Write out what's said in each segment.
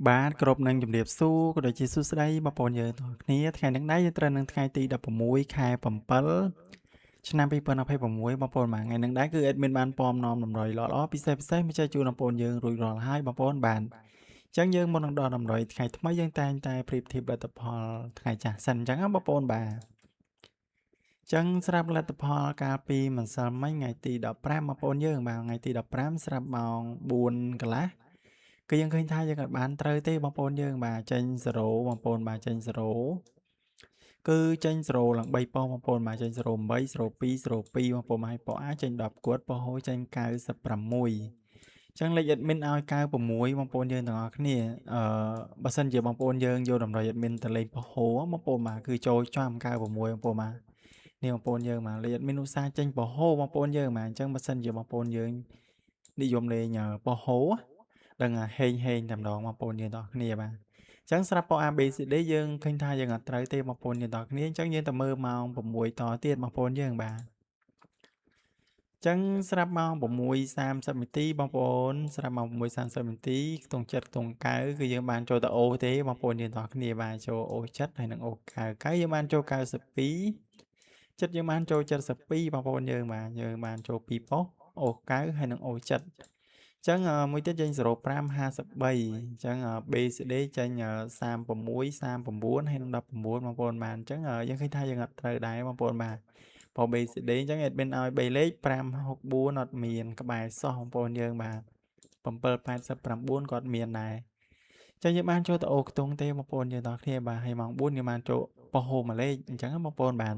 បាទគ្រប់នឹងជំរាបសួរក៏ដូចជាសួស្តីបងប្អូនយើងទាំងអស់គ្នាថ្ងៃនេះដែរយើងត្រូវនឹងថ្ងៃទី16ខែ7ឆ្នាំ2026បងប្អូនបាទថ្ងៃនេះដែរគឺ admin បានពំនាំតម្រុយល្អៗពិសេសមកចែកជូនបងប្អូនយើងរួចរាល់ហើយបងប្អូនបាទអញ្ចឹងយើងមុននឹងដល់តម្រុយថ្ងៃថ្មីយើងតែងតែប្រៀបធៀបលទ្ធផលថ្ងៃចាស់សិនអញ្ចឹងណាបងប្អូនបាទចឹងស្រាប់លទ្ធផលកាលពីម្សិលមិញថ្ងៃទី15បងប្អូនយើងបាទថ្ងៃទី15ស្រាប់ម៉ោង4កន្លះ គឺយើងឃើញថាយើងអត់បានត្រូវទេបងប្អូនយើងបាទចេញ0បងប្អូនបាទចេញ0គឺចេញ0ឡើង3ប៉ុសបងប្អូនបាទចេញ08 02 02បងប្អូនបាទហើយប៉ុស A ចេញ10គួតប៉ុសហូចេញ96ចឹងលេខ admin ឲ្យ96បងប្អូនយើងទាំងអស់គ្នាអឺបើសិនជាបងប្អូនយើងយកតម្រុយ admin ទៅលេខប៉ុសហូបងប្អូនបាទគឺចូលចំ96បងប្អូនបាទនេះបងប្អូនយើងបាទលេខ admin ឧស្សាហ៍ចេញប៉ុសហូបងប្អូនយើងបាទអញ្ចឹងបើសិនជាបងប្អូនយើងនិយមលេងប៉ុសហូ ដឹងហេងតែម្ដងបងប្អូនយើងទាំងអស់គ្នាបាទអញ្ចឹងស្រាប់ប៉ុ ABCD យើងឃើញថាយើងអត់ត្រូវទេបងប្អូនយើងទាំងអស់គ្នាអញ្ចឹងយើងទៅមើលម៉ោង6តទៀតបងប្អូនយើងបាទអញ្ចឹងស្រាប់ម៉ោង6:30នាទីបងប្អូនស្រាប់ម៉ោង6:30នាទីខ្ទង់7ខ្ទង់9គឺយើងបានចូលទៅអូទេបងប្អូនយើងទាំងអស់គ្នាបាទចូលអូ7ហើយនិងអូ9យើងបានចូល92ចិត្តយើងបានចូល72បងប្អូនយើងបាទយើងបានចូល2ប៉ុសអូ9ហើយនិងអូ7ចឹងមួយទៀតចេញ0553អញ្ចឹង BCD ចេញ36 39ហើយនិង19បងប្អូនបាទអញ្ចឹងយើងឃើញថាយើងអត់ត្រូវដែរបងប្អូនបាទព្រោះ BCD អញ្ចឹង admin ឲ្យ3លេខ564អត់មានក្បែរសោះបងប្អូនយើងបាទ789ក៏អត់មានដែរអញ្ចឹងយើងបានចូលទៅអូខ្ទង់ទេបងប្អូនយើងទាំងអស់គ្នាបាទហើយម៉ោង4យើងបានចូលប៉ុសហូមួយលេខអញ្ចឹងបងប្អូនបាទ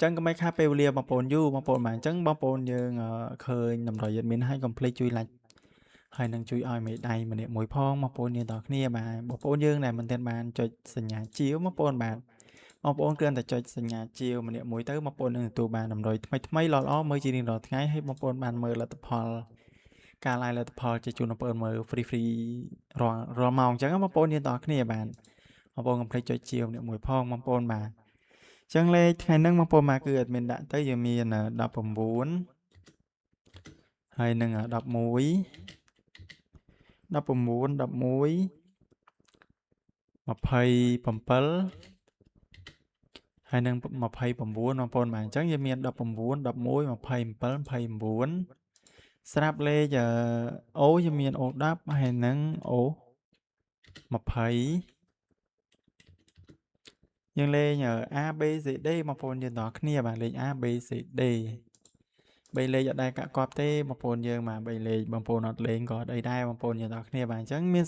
ចឹងកុំឲ្យខាតពេលវេលាបងប្អូនយូរបងប្អូនបាទអញ្ចឹងបងប្អូនយើងឃើញតម្រុយ admin ហើយកុំភ្លេចជួយ like ហើយនឹងជួយឲ្យមេដៃម្នាក់មួយផងបងប្អូនយើងទាំងគ្នាបាទបងប្អូនយើងដែលមិនទាន់បានចុចសញ្ញាជាវបងប្អូនបាទបងប្អូនគ្រាន់តែចុចសញ្ញាជាវម្នាក់មួយទៅបងប្អូននឹងទទួលបានតម្រុយថ្មីល្អៗមើលជារៀងរាល់ថ្ងៃហើយបងប្អូនបានមើលលទ្ធផលការ live លទ្ធផលជាជូនបងប្អូនមើល free រាល់ម៉ោងអញ្ចឹងបងប្អូនយើងទាំងគ្នាបាទបងប្អូនកុំភ្លេចចុចជាវម្នាក់មួយផងបងប្អូនបាទអញ្ចឹងលេខថ្ងៃហ្នឹងបងប្អូនបាទគឺ admin ដាក់ទៅយើងមាន19ហើយនឹង11 19 11 27ហើយនឹង29បងប្អូនបាទអញ្ចឹងយើងមាន19 11 27 29ស្រាប់លេខអូយើងមានអូ10ហើយនឹងអូ20យើងលេងABCD បងប្អូនយើងទាំងអស់គ្នាបាទលេខ ABCD 3លេខអត់ដែលកាក់កប់ទេបងប្អូនយើងបាទ3លេខបងប្អូនអត់លេងក៏អត់អីដែរបងប្អូនយើងទាំងអស់គ្នាបាទអញ្ចឹងមាន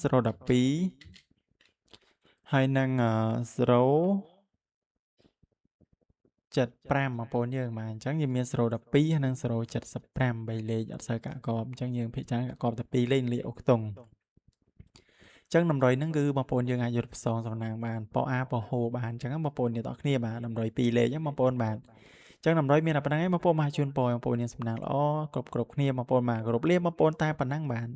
012ហើយនឹង0 75បងប្អូនយើងបាទអញ្ចឹងយើងមាន012ហើយនិង075 3លេខអត់សូវកាក់កបអញ្ចឹងយើងភាគច្រើនកាក់កបតែ2លេខលេខអូខ្ទង់អញ្ចឹងតម្រុយហ្នឹងគឺបងប្អូនយើងអាចយកផ្សងសំណាងបានប៉អាប៉ហូបានអញ្ចឹងបងប្អូនអ្នកនរគ្នាបាទតម្រុយ2លេខហ្នឹងបងប្អូនបាទអញ្ចឹងតម្រុយមានតែប៉ុណ្្នឹងឯងបងប្អូនមកជូនពរបងប្អូនយើងសំណាងល្អគ្រប់គ្នាបងប្អូនបាទគោរពលាបងប្អូនតែប៉ុណ្ណឹងបាទ